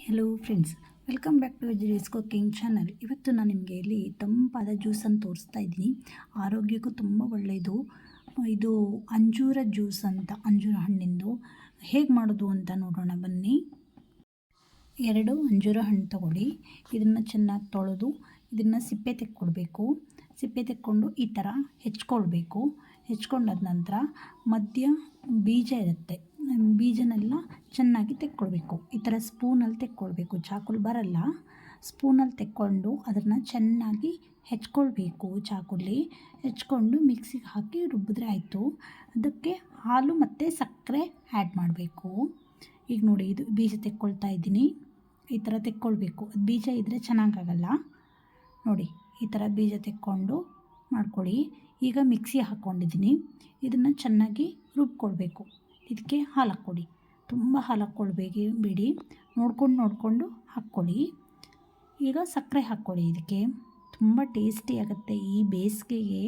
Hello friends, welcome back to ಜಿರೀಸ್ cooking channel. ಇವತ್ತು ನಾನು ನಿಮಗೆ ಇಲ್ಲಿ ತಂಪಾದ ಜ್ಯೂಸನ್ನು ತೋರಿಸ್ತಾ ಇದ್ದೀನಿ. ಆರೋಗ್ಯಕ್ಕೂ ತುಂಬ ಒಳ್ಳೆಯದು. ಇದು ಅಂಜೂರ ಜ್ಯೂಸ್ ಅಂತ, ಅಂಜೂರ ಹಣ್ಣಿಂದು. ಹೇಗೆ ಮಾಡೋದು ಅಂತ ನೋಡೋಣ ಬನ್ನಿ. 2 ಅಂಜೂರ ಹಣ್ಣು ತಗೊಳ್ಳಿ. ಇದನ್ನು ಚೆನ್ನಾಗಿ ತೊಳೆದು ಇದನ್ನು ಸಿಪ್ಪೆ ತೆಕ್ಕೊಳ್ಬೇಕು. ಸಿಪ್ಪೆ ತೆಕ್ಕೊಂಡು ಈ ಥರ ಹೆಚ್ಕೊಳ್ಬೇಕು. ಹೆಚ್ಕೊಂಡಾದ ನಂತರ ಮಧ್ಯ ಬೀಜ ಇರುತ್ತೆ, ಬೀಜನೆಲ್ಲ ಚೆನ್ನಾಗಿ ತೆಕ್ಕೊಳ್ಬೇಕು. ಈ ಥರ ಸ್ಪೂನಲ್ಲಿ ತೆಕ್ಕೊಳ್ಬೇಕು, ಚಾಕುಲಿ ಬರಲ್ಲ. ಸ್ಪೂನಲ್ಲಿ ತೆಕ್ಕೊಂಡು ಅದನ್ನು ಚೆನ್ನಾಗಿ ಹೆಚ್ಕೊಳ್ಬೇಕು. ಚಾಕುಲಿ ಹೆಚ್ಕೊಂಡು ಮಿಕ್ಸಿಗೆ ಹಾಕಿ ರುಬ್ಬಿದ್ರೆ ಆಯಿತು. ಅದಕ್ಕೆ ಹಾಲು ಮತ್ತು ಸಕ್ಕರೆ ಆ್ಯಡ್ ಮಾಡಬೇಕು. ಈಗ ನೋಡಿ, ಇದು ಬೀಜ ತೆಕ್ಕೊಳ್ತಾ ಇದ್ದೀನಿ. ಈ ಥರ ತೆಕ್ಕೊಳ್ಬೇಕು. ಅದು ಬೀಜ ಇದ್ದರೆ ಚೆನ್ನಾಗಾಗಲ್ಲ. ನೋಡಿ, ಈ ಥರ ಬೀಜ ತೆಕ್ಕೊಂಡು ಮಾಡ್ಕೊಳ್ಳಿ. ಈಗ ಮಿಕ್ಸಿ ಹಾಕ್ಕೊಂಡಿದ್ದೀನಿ. ಇದನ್ನು ಚೆನ್ನಾಗಿ ರುಬ್ಕೊಳ್ಬೇಕು. ಇದಕ್ಕೆ ಹಾಲು ಹಾಕ್ಕೊಡಿ. ತುಂಬ ಹಾಲು ಹಾಕ್ಕೊಳ್ಬೇಡಿ, ನೋಡಿಕೊಂಡು ಹಾಕ್ಕೊಳ್ಳಿ. ಈಗ ಸಕ್ಕರೆ ಹಾಕ್ಕೊಳ್ಳಿ. ಇದಕ್ಕೆ ತುಂಬ ಟೇಸ್ಟಿ ಆಗುತ್ತೆ. ಈ ಬೇಸಿಗೆಗೆ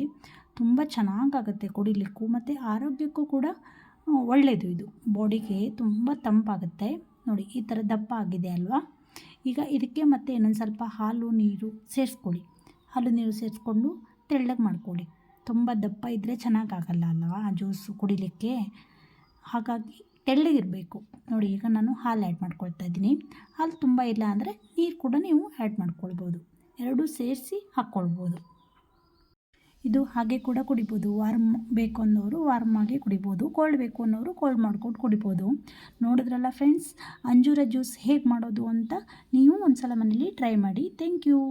ತುಂಬ ಚೆನ್ನಾಗಾಗುತ್ತೆ ಕುಡಿಲಿಕ್ಕೂ, ಮತ್ತು ಆರೋಗ್ಯಕ್ಕೂ ಕೂಡ ಒಳ್ಳೆಯದು. ಇದು ಬಾಡಿಗೆ ತುಂಬ ತಂಪಾಗುತ್ತೆ. ನೋಡಿ, ಈ ಥರ ದಪ್ಪ ಆಗಿದೆ ಅಲ್ವಾ. ಈಗ ಇದಕ್ಕೆ ಮತ್ತೆ ಇನ್ನೊಂದು ಸ್ವಲ್ಪ ಹಾಲು ನೀರು ಸೇರಿಸ್ಕೊಳ್ಳಿ. ಹಾಲು ನೀರು ಸೇರಿಸ್ಕೊಂಡು ತೆಳ್ಳಗೆ ಮಾಡ್ಕೊಳ್ಳಿ. ತುಂಬ ದಪ್ಪ ಇದ್ದರೆ ಚೆನ್ನಾಗಾಗಲ್ಲ ಅಲ್ವಾ ಜ್ಯೂಸು ಕುಡಿಲಿಕ್ಕೆ, ಹಾಗಾಗಿ ತೆಳ್ಳಗಿರಬೇಕು. ನೋಡಿ, ಈಗ ನಾನು ಹಾಲು ಆ್ಯಡ್ ಮಾಡ್ಕೊಳ್ತಾ ಇದ್ದೀನಿ. ಹಾಲು ತುಂಬ ಇಲ್ಲ ಅಂದರೆ ನೀರು ಕೂಡ ನೀವು ಆ್ಯಡ್ ಮಾಡ್ಕೊಳ್ಬೋದು. ಎರಡೂ ಸೇರಿಸಿ ಹಾಕ್ಕೊಳ್ಬೋದು. ಇದು ಹಾಗೆ ಕೂಡ ಕುಡಿಬೋದು. ವಾರ್ಮ್ ಬೇಕು ಅನ್ನೋರು ವಾರ್ಮ್ ಆಗಿ ಕುಡಿಬೋದು, ಕೋಲ್ಡ್ ಬೇಕು ಅನ್ನೋರು ಕೋಲ್ಡ್ ಮಾಡ್ಕೊಂಡು ಕುಡಿಬೋದು. ನೋಡಿದ್ರಲ್ಲ ಫ್ರೆಂಡ್ಸ್, ಅಂಜೂರ ಜ್ಯೂಸ್ ಹೇಗೆ ಮಾಡೋದು ಅಂತ ನೀವು ಒಂದು ಸಲ ಮನೇಲಿ ಟ್ರೈ ಮಾಡಿ. Thank you.